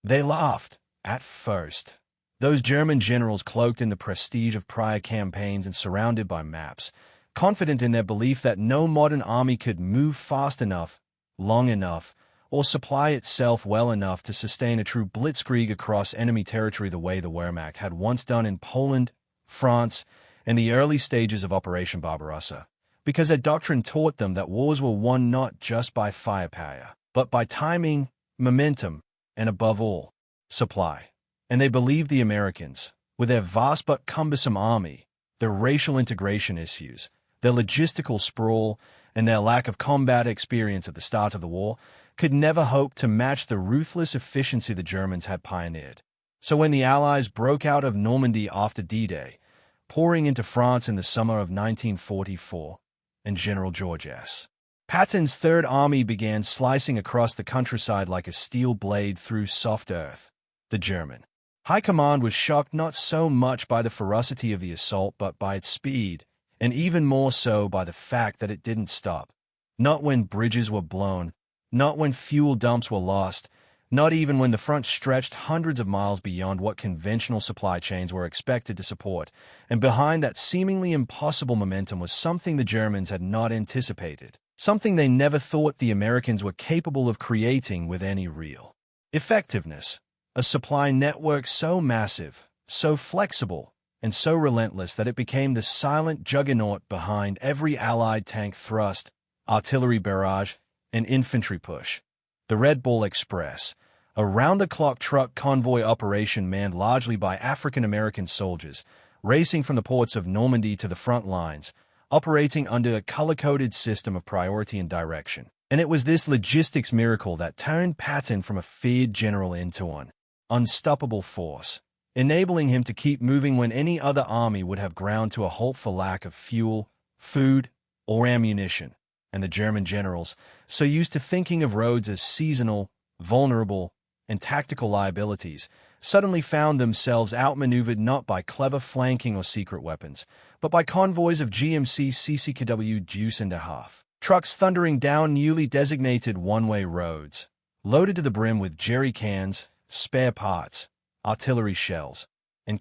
They laughed, at first. Those German generals, cloaked in the prestige of prior campaigns and surrounded by maps, confident in their belief that no modern army could move fast enough, long enough, or supply itself well enough to sustain a true blitzkrieg across enemy territory the way the Wehrmacht had once done in Poland, France, and the early stages of Operation Barbarossa, because their doctrine taught them that wars were won not just by firepower, but by timing, momentum, and above all, supply. And they believed the Americans, with their vast but cumbersome army, their racial integration issues, their logistical sprawl, and their lack of combat experience at the start of the war, could never hope to match the ruthless efficiency the Germans had pioneered. So when the Allies broke out of Normandy after D-Day, pouring into France in the summer of 1944, and General George S. Patton's Third Army began slicing across the countryside like a steel blade through soft earth, the German High Command was shocked not so much by the ferocity of the assault but by its speed, and even more so by the fact that it didn't stop. Not when bridges were blown, not when fuel dumps were lost, not even when the front stretched hundreds of miles beyond what conventional supply chains were expected to support, and behind that seemingly impossible momentum was something the Germans had not anticipated, something they never thought the Americans were capable of creating with any real effectiveness. A supply network so massive, so flexible, and so relentless that it became the silent juggernaut behind every Allied tank thrust, artillery barrage, and infantry push. The Red Bull Express, a round-the-clock truck convoy operation manned largely by African-American soldiers, racing from the ports of Normandy to the front lines, operating under a color-coded system of priority and direction. And it was this logistics miracle that turned Patton from a feared general into an unstoppable force, enabling him to keep moving when any other army would have ground to a halt for lack of fuel, food, or ammunition. And the German generals, so used to thinking of roads as seasonal, vulnerable, and tactical liabilities, suddenly found themselves outmaneuvered not by clever flanking or secret weapons, but by convoys of GMC CCKW Deuce and a Half trucks thundering down newly designated one-way roads, loaded to the brim with jerry cans, spare parts, artillery shells, and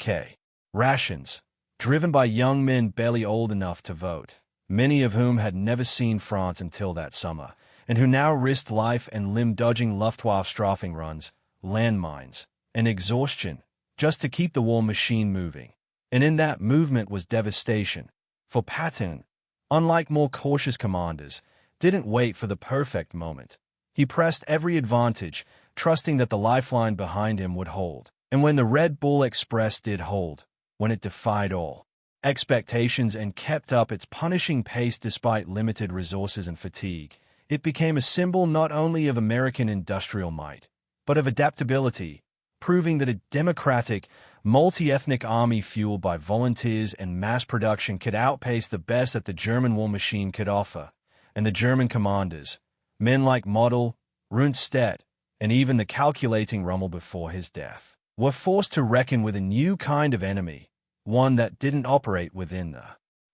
rations, driven by young men barely old enough to vote, many of whom had never seen France until that summer, and who now risked life and limb dodging Luftwaffe strafing runs, landmines, and exhaustion just to keep the war machine moving. And in that movement was devastation. For Patton, unlike more cautious commanders, didn't wait for the perfect moment. He pressed every advantage, trusting that the lifeline behind him would hold. And when the Red Bull Express did hold, when it defied all expectations and kept up its punishing pace despite limited resources and fatigue, it became a symbol not only of American industrial might, but of adaptability, proving that a democratic, multi-ethnic army fueled by volunteers and mass production could outpace the best that the German war machine could offer. And the German commanders, men like Model, Rundstedt, and even the calculating Rommel before his death, were forced to reckon with a new kind of enemy, one that didn't operate within the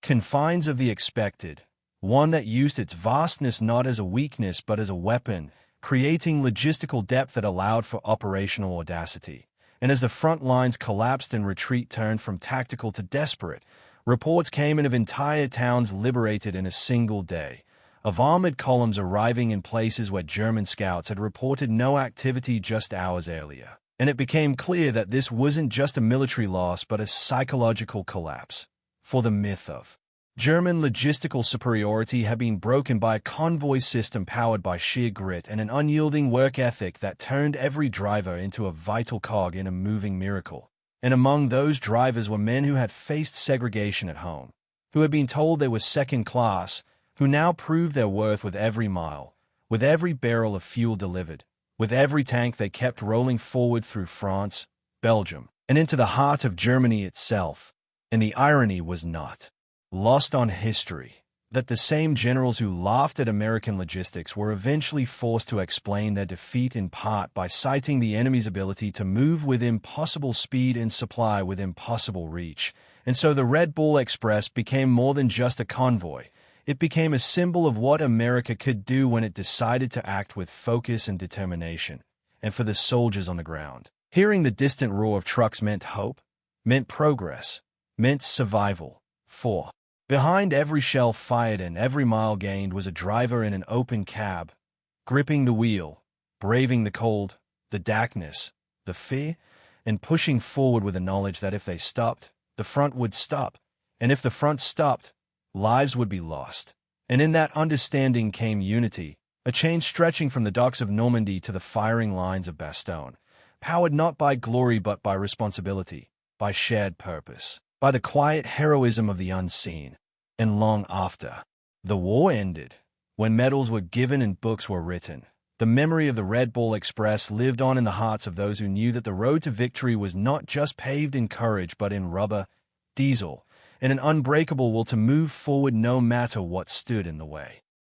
confines of the expected, one that used its vastness not as a weakness but as a weapon, creating logistical depth that allowed for operational audacity. And as the front lines collapsed and retreat turned from tactical to desperate, reports came in of entire towns liberated in a single day, of armored columns arriving in places where German scouts had reported no activity just hours earlier. And it became clear that this wasn't just a military loss but a psychological collapse. For the myth of German logistical superiority had been broken by a convoy system powered by sheer grit and an unyielding work ethic that turned every driver into a vital cog in a moving miracle. And among those drivers were men who had faced segregation at home, who had been told they were second class, who now proved their worth with every mile, with every barrel of fuel delivered, with every tank they kept rolling forward through France, Belgium, and into the heart of Germany itself. And the irony was not lost on history, that the same generals who laughed at American logistics were eventually forced to explain their defeat in part by citing the enemy's ability to move with impossible speed and supply with impossible reach. And so the Red Bull Express became more than just a convoy. It became a symbol of what America could do when it decided to act with focus and determination. and for the soldiers on the ground. Hearing the distant roar of trucks meant hope, meant progress, meant survival. 4. Behind every shell fired and every mile gained was a driver in an open cab, gripping the wheel, braving the cold, the darkness, the fear, and pushing forward with the knowledge that if they stopped, the front would stop, and if the front stopped, lives would be lost. And in that understanding came unity, a chain stretching from the docks of Normandy to the firing lines of Bastogne, powered not by glory but by responsibility, by shared purpose, by the quiet heroism of the unseen. And long after the war ended, when medals were given and books were written, the memory of the Red Bull Express lived on in the hearts of those who knew that the road to victory was not just paved in courage but in rubber, diesel, and an unbreakable will to move forward no matter what stood in the way.